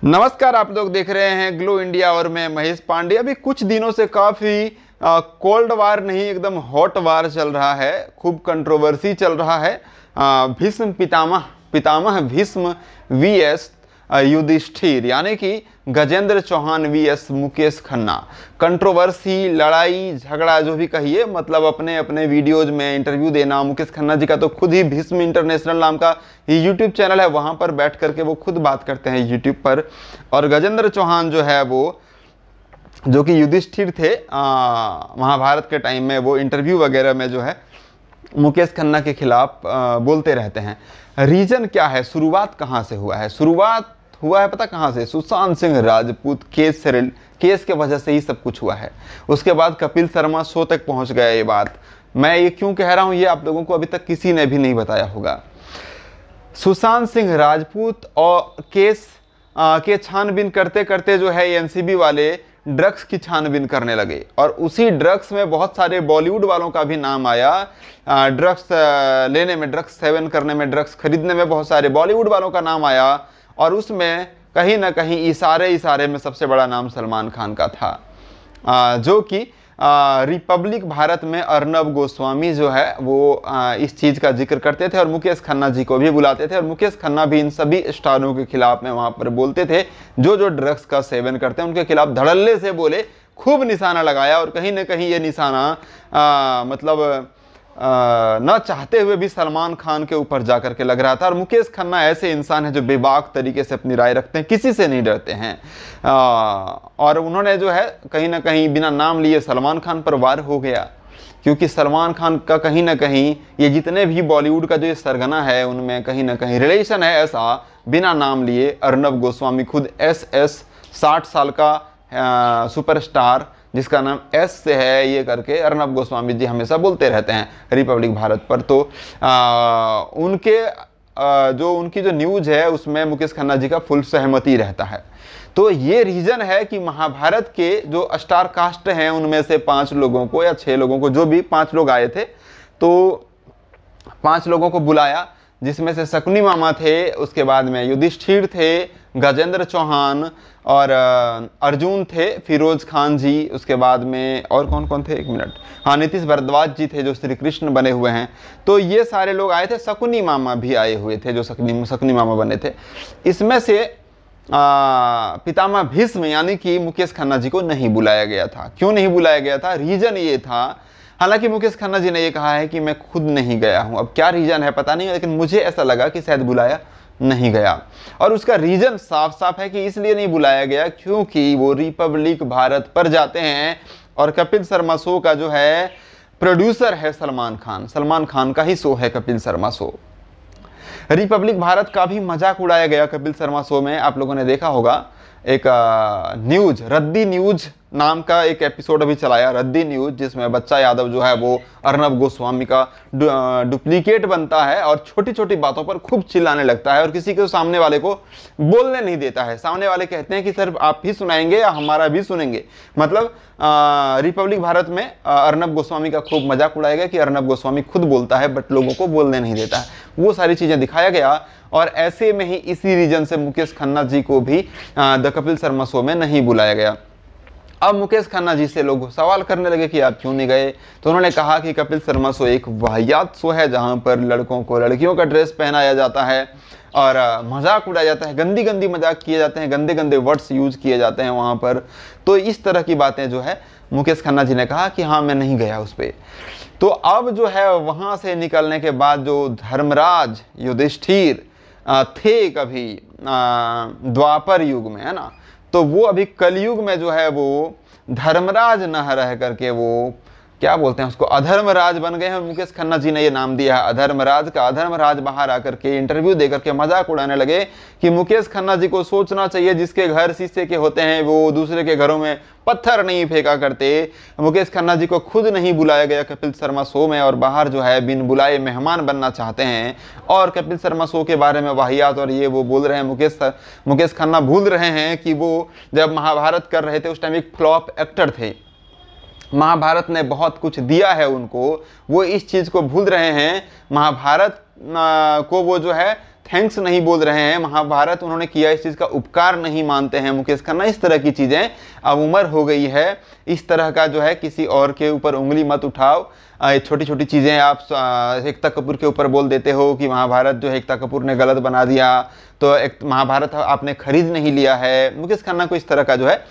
नमस्कार, आप लोग देख रहे हैं ग्लो इंडिया और मैं महेश पांडे। अभी कुछ दिनों से काफ़ी कोल्ड वार नहीं, एकदम हॉट वार चल रहा है। खूब कंट्रोवर्सी चल रहा है। भीष्म पितामह पितामह भीष्म वीएस युधिष्ठिर, यानी कि गजेंद्र चौहान वीएस मुकेश खन्ना। कंट्रोवर्सी, लड़ाई झगड़ा जो भी कहिए, मतलब अपने अपने वीडियोज में इंटरव्यू देना। मुकेश खन्ना जी का तो खुद ही भीष्म इंटरनेशनल नाम का यूट्यूब चैनल है, वहाँ पर बैठ करके वो खुद बात करते हैं यूट्यूब पर। और गजेंद्र चौहान जो है वो, जो कि युधिष्ठिर थे महाभारत के टाइम में, वो इंटरव्यू वगैरह में जो है मुकेश खन्ना के खिलाफ बोलते रहते हैं। रीजन क्या है, शुरुआत कहाँ से हुआ है? शुरुआत हुआ है पता कहाँ से? सुशांत सिंह राजपूत केस के वजह से ही सब कुछ हुआ है। उसके बाद कपिल शर्मा शो तक पहुंच गया ये बात। मैं ये क्यों कह रहा हूँ, ये आप लोगों को अभी तक किसी ने भी नहीं बताया होगा। सुशांत सिंह राजपूत और केस के छानबीन करते करते जो है एनसीबी वाले ड्रग्स की छानबीन करने लगे, और उसी ड्रग्स में बहुत सारे बॉलीवुड वालों का भी नाम आया। ड्रग्स लेने में, ड्रग्स सेवन करने में, ड्रग्स खरीदने में बहुत सारे बॉलीवुड वालों का नाम आया, और उसमें कहीं ना कहीं इशारे में सबसे बड़ा नाम सलमान खान का था। जो कि रिपब्लिक भारत में अर्नब गोस्वामी जो है वो इस चीज़ का जिक्र करते थे, और मुकेश खन्ना जी को भी बुलाते थे, और मुकेश खन्ना भी इन सभी स्टारों के खिलाफ में वहाँ पर बोलते थे। जो ड्रग्स का सेवन करते हैं उनके खिलाफ धड़ल्ले से बोले, खूब निशाना लगाया। और कहीं ना कहीं ये निशाना मतलब न चाहते हुए भी सलमान खान के ऊपर जाकर के लग रहा था। और मुकेश खन्ना ऐसे इंसान है जो बेबाक तरीके से अपनी राय रखते हैं, किसी से नहीं डरते हैं। और उन्होंने जो है कहीं ना कहीं बिना नाम लिए सलमान खान पर वार हो गया, क्योंकि सलमान खान का कहीं ना कहीं ये जितने भी बॉलीवुड का जो ये सरगना है उनमें कहीं ना कहीं रिलेशन है ऐसा, बिना नाम लिए। अर्नब गोस्वामी खुद एस 60 साल का सुपरस्टार जिसका नाम एस से है, ये करके अर्नब गोस्वामी जी हमेशा बोलते रहते हैं रिपब्लिक भारत पर। तो उनकी जो न्यूज़ है उसमें मुकेश खन्ना जी का फुल सहमति रहता है। तो ये रीज़न है कि महाभारत के जो स्टार कास्ट हैं उनमें से 5 लोगों को या 6 लोगों को, जो भी 5 लोग आए थे, तो 5 लोगों को बुलाया, जिसमें से शकुनी मामा थे, उसके बाद में युधिष्ठिर थे, गजेंद्र चौहान और अर्जुन थे, फिरोज खान जी, उसके बाद में और कौन कौन थे, एक मिनट, हाँ, नीतीश भारद्वाज जी थे जो श्री कृष्ण बने हुए हैं। तो ये सारे लोग आए थे। शकुनी मामा भी आए हुए थे जो शकुनी मामा बने थे। इसमें से पितामह भीष्म यानी कि मुकेश खन्ना जी को नहीं बुलाया गया था। क्यों नहीं बुलाया गया था? रीजन ये था, हालांकि मुकेश खन्ना जी ने ये कहा है कि मैं खुद नहीं गया हूं। अब क्या रीजन है पता नहीं, लेकिन मुझे ऐसा लगा कि शायद बुलाया नहीं गया। और उसका रीजन साफ साफ है कि इसलिए नहीं बुलाया गया क्योंकि वो रिपब्लिक भारत पर जाते हैं, और कपिल शर्मा शो का जो है प्रोड्यूसर है सलमान खान का ही शो है कपिल शर्मा शो। रिपब्लिक भारत का भी मजाक उड़ाया गया कपिल शर्मा शो में। आप लोगों ने देखा होगा एक न्यूज, रद्दी न्यूज नाम का एक एपिसोड अभी चलाया, रद्दी न्यूज, जिसमें बच्चा यादव जो है वो अर्नब गोस्वामी का डुप्लीकेट बनता है और छोटी छोटी बातों पर खूब चिल्लाने लगता है, और किसी के सामने वाले को बोलने नहीं देता है। सामने वाले कहते हैं कि सर आप ही सुनाएंगे या हमारा भी सुनेंगे। मतलब रिपब्लिक भारत में अर्नब गोस्वामी का खूब मजाक उड़ाया गया कि अर्नब गोस्वामी खुद बोलता है बट लोगों को बोलने नहीं देता है। वो सारी चीज़ें दिखाया गया, और ऐसे में ही इसी रीजन से मुकेश खन्ना जी को भी द कपिल शर्मा शो में नहीं बुलाया गया। अब मुकेश खन्ना जी से लोग सवाल करने लगे कि आप क्यों नहीं गए, तो उन्होंने कहा कि कपिल शर्मा शो एक वाहियात शो है जहां पर लड़कों को लड़कियों का ड्रेस पहनाया जाता है और मजाक उड़ाया जाता है, गंदी गंदी मजाक किए जाते हैं, गंदे गंदे वर्ड्स यूज किए जाते हैं वहाँ पर। तो इस तरह की बातें जो है मुकेश खन्ना जी ने कहा कि हाँ मैं नहीं गया उस पर। तो अब जो है वहाँ से निकलने के बाद जो धर्मराज युधिष्ठिर थे कभी द्वापर युग में, है ना, तो वो अभी कलयुग में जो है वो धर्मराज न रह करके वो क्या बोलते हैं उसको, अधर्मराज बन गए हैं। मुकेश खन्ना जी ने ये नाम दिया है अधर्मराज का। अधर्मराज बाहर आकर के इंटरव्यू देकर के मजाक उड़ाने लगे कि मुकेश खन्ना जी को सोचना चाहिए, जिसके घर शीशे के होते हैं वो दूसरे के घरों में पत्थर नहीं फेंका करते। मुकेश खन्ना जी को खुद नहीं बुलाया गया कपिल शर्मा शो में, और बाहर जो है बिन बुलाए मेहमान बनना चाहते हैं, और कपिल शर्मा शो के बारे में वाहियात और ये वो बोल रहे हैं। मुकेश खन्ना भूल रहे हैं कि वो जब महाभारत कर रहे थे उस टाइम एक फ्लॉप एक्टर थे। महाभारत ने बहुत कुछ दिया है उनको, वो इस चीज़ को भूल रहे हैं। महाभारत को वो जो है थैंक्स नहीं बोल रहे हैं, महाभारत उन्होंने किया इस चीज़ का उपकार नहीं मानते हैं मुकेश खन्ना, इस तरह की चीज़ें। अब उम्र हो गई है, इस तरह का जो है किसी और के ऊपर उंगली मत उठाओ। छोटी छोटी चीज़ें आप एकता कपूर के ऊपर बोल देते हो कि महाभारत जो है एकता कपूर ने गलत बना दिया, तो एक महाभारत आपने खरीद नहीं लिया है। मुकेश खन्ना को इस तरह का जो है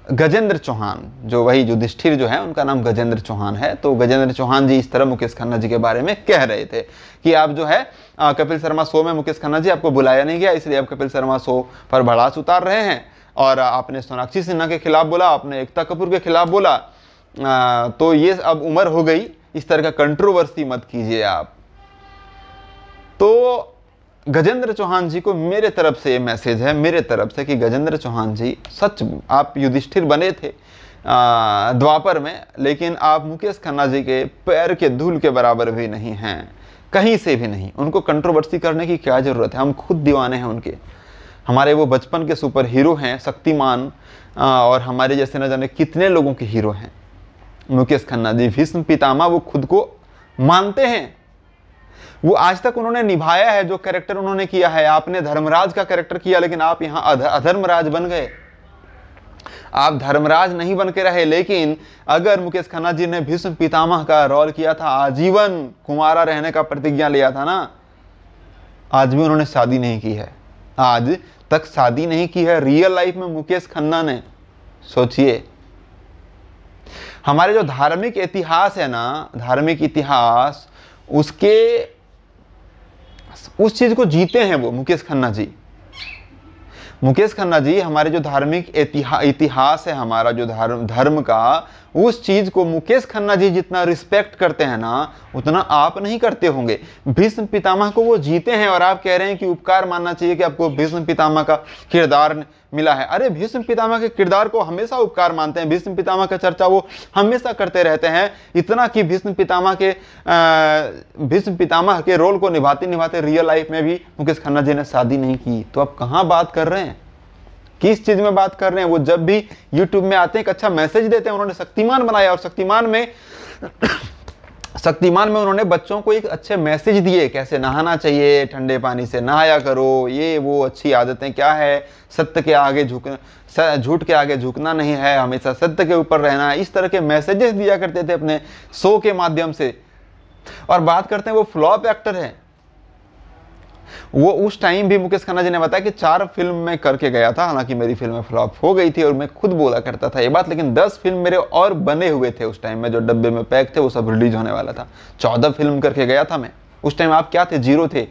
गजेंद्र चौहान, जो वही युधिष्ठिर जो है उनका नाम गजेंद्र चौहान है, तो गजेंद्र चौहान जी इस तरह मुकेश खन्ना जी के बारे में कह रहे थे कि आप जो है कपिल शर्मा शो में मुकेश खन्ना जी आपको बुलाया नहीं गया, इसलिए आप कपिल शर्मा शो पर भड़ास उतार रहे हैं। और आपने सोनाक्षी सिन्हा के खिलाफ बोला, आपने एकता कपूर के खिलाफ बोला, तो ये अब उम्र हो गई, इस तरह का कंट्रोवर्सी मत कीजिए आप। तो गजेंद्र चौहान जी को मेरे तरफ से ये मैसेज है, मेरे तरफ से, कि गजेंद्र चौहान जी सच आप युधिष्ठिर बने थे द्वापर में, लेकिन आप मुकेश खन्ना जी के पैर के धूल के बराबर भी नहीं हैं, कहीं से भी नहीं। उनको कंट्रोवर्सी करने की क्या ज़रूरत है, हम खुद दीवाने हैं उनके। हमारे वो बचपन के सुपर हीरो हैं, शक्तिमान, और हमारे जैसे न जाने कितने लोगों के हीरो हैं मुकेश खन्ना जी। भीष्म पितामह वो खुद को मानते हैं, वो आज तक उन्होंने निभाया है जो कैरेक्टर उन्होंने किया है। आपने धर्मराज का कैरेक्टर किया, लेकिन आप यहाँ अधर्मराज बन गए, आप धर्मराज नहीं बन के रहे। लेकिन अगर मुकेश खन्ना जी ने भीष्म पितामह का रोल किया था, आजीवन कुंवारा रहने का प्रतिज्ञा लिया था ना, आज भी उन्होंने शादी नहीं की है, आज तक शादी नहीं की है रियल लाइफ में मुकेश खन्ना ने। सोचिए, हमारे जो धार्मिक इतिहास है ना, धार्मिक इतिहास, उसके उस चीज को जीते हैं वो मुकेश खन्ना जी। मुकेश खन्ना जी हमारे जो धार्मिक इतिहास है, हमारा जो धर्म का, उस चीज को मुकेश खन्ना जी जितना रिस्पेक्ट करते हैं ना, उतना आप नहीं करते होंगे। भीष्म पितामह को वो जीते हैं, और आप कह रहे हैं कि उपकार मानना चाहिए कि आपको भीष्म पितामह का किरदार मिला है। अरे भीष्म पितामह के किरदार को हमेशा उपकार मानते हैं, भीष्म पितामह का चर्चा वो हमेशा करते रहते हैं, इतना कि भीष्म पितामह के रोल को निभाते निभाते रियल लाइफ में भी मुकेश खन्ना जी ने शादी नहीं की। तो आप कहाँ बात कर रहे हैं, किस चीज में बात कर रहे हैं? वो जब भी यूट्यूब में आते हैं एक अच्छा मैसेज देते हैं। उन्होंने शक्तिमान बनाया, और शक्तिमान में उन्होंने बच्चों को एक अच्छे मैसेज दिए, कैसे नहाना चाहिए, ठंडे पानी से नहाया करो, ये वो अच्छी आदतें क्या है, सत्य के आगे झुकना, झूठ के आगे झुकना नहीं है, हमेशा सत्य के ऊपर रहना है। इस तरह के मैसेजेस दिया करते थे अपने शो के माध्यम से। और बात करते हैं वो फ्लॉप एक्टर है, वो उस टाइम भी मुकेश खन्ना जी ने बताया कि 4 फिल्म में करके गया था, हालांकि मेरी फिल्म फ्लॉप हो गई थी, और मैं खुद बोला करता था ये बात, लेकिन 10 फिल्म मेरे और बने हुए थे उस टाइम में, जो डब्बे में पैक थे वो सब रिलीज होने वाला था। 14 फिल्म करके गया था मैं। उस टाइम आप क्या थे? जीरो थे,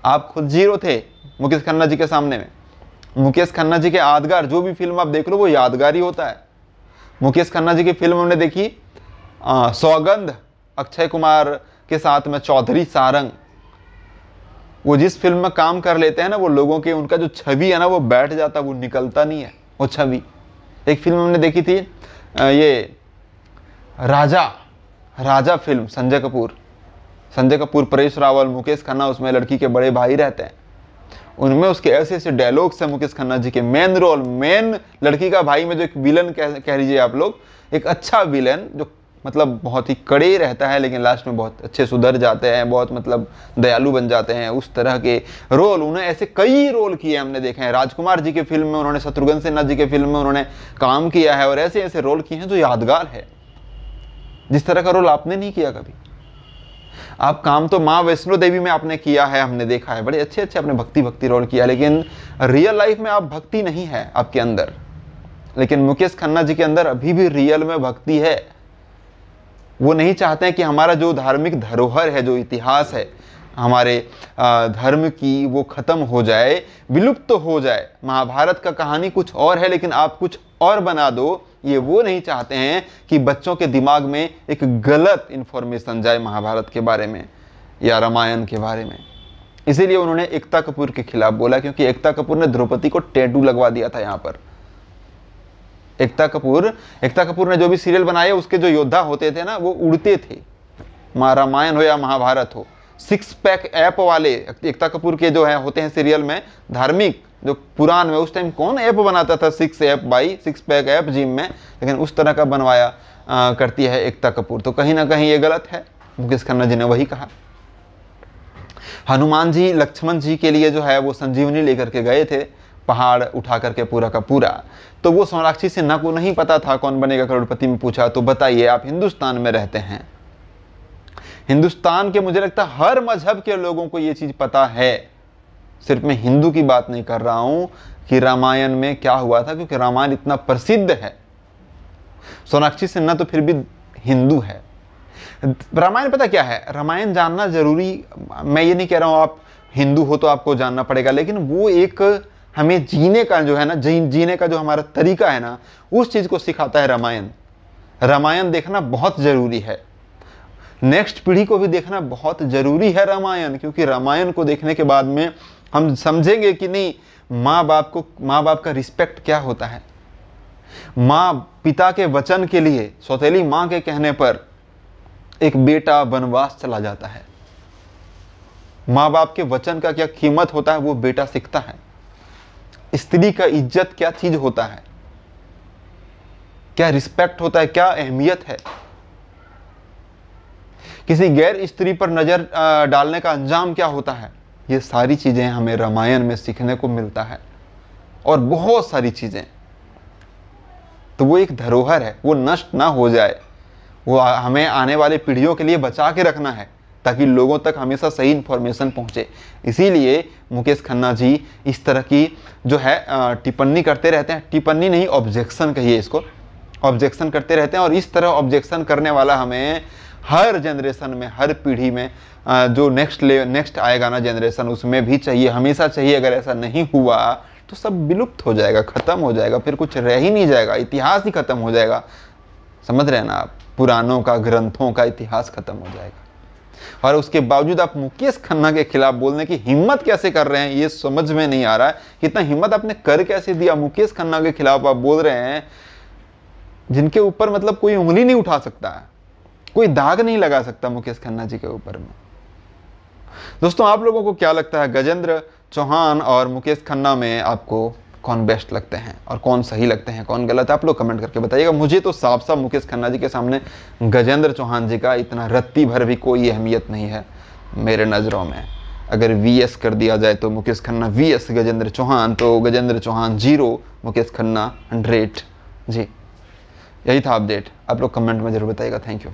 आप खुद जीरो थे मुकेश खन्ना जी के सामने में। मुकेश खन्ना जी के यादगार जो भी फिल्म आप देख लो वो यादगार ही होता है। मुकेश खन्ना जी की फिल्म हमने देखी सौगंध, अक्षय कुमार के साथ में चौधरी सारंग। वो जिस फिल्म में काम कर लेते हैं ना, वो लोगों के, उनका जो छवि है ना वो बैठ जाता, वो निकलता नहीं है वो छवि। एक फिल्म हमने देखी थी ये राजा फिल्म, संजय कपूर, परेश रावल, मुकेश खन्ना, उसमें लड़की के बड़े भाई रहते हैं। उनमें उसके ऐसे ऐसे डायलॉग्स हैं मुकेश खन्ना जी के। मेन लड़की का भाई में जो एक विलन कह लीजिए आप लोग, एक अच्छा विलन जो मतलब बहुत ही कड़े रहता है, लेकिन लास्ट में बहुत अच्छे सुधर जाते हैं, बहुत मतलब दयालु बन जाते हैं, उस तरह के रोल उन्हें ऐसे कई रोल किए हमने देखे हैं। राजकुमार जी के फिल्म में उन्होंने, शत्रुघ्न सिन्हा जी के फिल्म में उन्होंने काम किया है, और ऐसे ऐसे रोल किए हैं जो यादगार है, जिस तरह का रोल आपने नहीं किया कभी। आप काम तो माँ वैष्णो देवी में आपने किया है, हमने देखा है, बड़े अच्छे अच्छे आपने भक्ति रोल किया, लेकिन रियल लाइफ में आप भक्ति नहीं है आपके अंदर। लेकिन मुकेश खन्ना जी के अंदर अभी भी रियल में भक्ति है। वो नहीं चाहते हैं कि हमारा जो धार्मिक धरोहर है, जो इतिहास है हमारे धर्म की, वो खत्म हो जाए, विलुप्त हो जाए। महाभारत का कहानी कुछ और है, लेकिन आप कुछ और बना दो, ये वो नहीं चाहते हैं कि बच्चों के दिमाग में एक गलत इंफॉर्मेशन जाए महाभारत के बारे में या रामायण के बारे में। इसीलिए उन्होंने एकता कपूर के खिलाफ बोला, क्योंकि एकता कपूर ने द्रौपदी को टैटू लगवा दिया था यहाँ पर। एकता कपूर ने जो भी सीरियल बनाए, उसके जो योद्धा होते थे ना, वो उड़ते थे, रामायण हो या महाभारत हो। 6 पैक ऐप वाले एकता कपूर के जो है होते हैं सीरियल में, धार्मिक जो पुराण में, उस टाइम कौन ऐप बनाता था 6 ऐप भाई, 6 पैक ऐप जिम में, लेकिन उस तरह का बनवाया करती है एकता कपूर। तो कहीं ना कहीं ये गलत है, मुकेश खन्ना जी ने वही कहा। हनुमान जी लक्ष्मण जी के लिए जो है वो संजीवनी लेकर के गए थे, पहाड़ उठा करके पूरा का पूरा। तो वो सोनाक्षी सिन्हा को नहीं पता था कौन बनेगा करोड़पति में पूछा, तो बताइए आप हिंदुस्तान में रहते हैं, हिंदुस्तान के मुझे लगता है हर मजहब के लोगों को ये चीज पता है। सिर्फ मैं हिंदू की बात नहीं कर रहा हूं कि रामायण में क्या हुआ था, क्योंकि रामायण इतना प्रसिद्ध है। सोनाक्षी सिन्हा तो फिर भी हिंदू है। रामायण पता क्या है, रामायण जानना जरूरी, मैं ये नहीं कह रहा हूं आप हिंदू हो तो आपको जानना पड़ेगा, लेकिन वो एक हमें जीने का जो है ना, जीने का जो हमारा तरीका है ना, उस चीज को सिखाता है रामायण। रामायण देखना बहुत जरूरी है, नेक्स्ट पीढ़ी को भी देखना बहुत जरूरी है रामायण, क्योंकि रामायण को देखने के बाद में हम समझेंगे कि नहीं, माँ बाप का रिस्पेक्ट क्या होता है। माँ पिता के वचन के लिए, सौतेली माँ के कहने पर एक बेटा वनवास चला जाता है। माँ बाप के वचन का क्या कीमत होता है वो बेटा सीखता है। स्त्री का इज्जत क्या चीज होता है, क्या रिस्पेक्ट होता है, क्या अहमियत है। किसी गैर स्त्री पर नजर डालने का अंजाम क्या होता है, ये सारी चीजें हमें रामायण में सीखने को मिलता है, और बहुत सारी चीजें। तो वो एक धरोहर है, वो नष्ट ना हो जाए, वो हमें आने वाले पीढ़ियों के लिए बचा के रखना है, ताकि लोगों तक हमेशा सही इंफॉर्मेशन पहुंचे। इसीलिए मुकेश खन्ना जी इस तरह की जो है टिप्पणी करते रहते हैं, टिप्पणी नहीं ऑब्जेक्शन कहिए इसको, ऑब्जेक्शन करते रहते हैं। और इस तरह ऑब्जेक्शन करने वाला हमें हर जनरेशन में, हर पीढ़ी में जो नेक्स्ट आएगा ना जनरेशन, उसमें भी चाहिए, हमेशा चाहिए। अगर ऐसा नहीं हुआ तो सब विलुप्त हो जाएगा, खत्म हो जाएगा, फिर कुछ रह ही नहीं जाएगा, इतिहास ही खत्म हो जाएगा। समझ रहे हैं ना आप, पुराणों का, ग्रंथों का इतिहास खत्म हो जाएगा। और उसके बावजूद आप मुकेश खन्ना के खिलाफ बोलने की हिम्मत कैसे कर रहे हैं, ये समझ में नहीं आ रहा है। इतना हिम्मत आपने कर कैसे दिया, मुकेश खन्ना के खिलाफ आप बोल रहे हैं, जिनके ऊपर मतलब कोई उंगली नहीं उठा सकता है, कोई दाग नहीं लगा सकता मुकेश खन्ना जी के ऊपर में। दोस्तों आप लोगों को क्या लगता है, गजेंद्र चौहान और मुकेश खन्ना में आपको कौन बेस्ट लगते हैं और कौन सही लगते हैं, कौन गलत है, आप लोग कमेंट करके बताइएगा। मुझे तो साफ साफ मुकेश खन्ना जी के सामने गजेंद्र चौहान जी का इतना रत्ती भर भी कोई अहमियत नहीं है मेरे नज़रों में। अगर वीएस कर दिया जाए तो मुकेश खन्ना वीएस गजेंद्र चौहान, तो गजेंद्र चौहान 0, मुकेश खन्ना 100। जी यही था अपडेट, आप लोग कमेंट में जरूर बताइएगा। Thank you.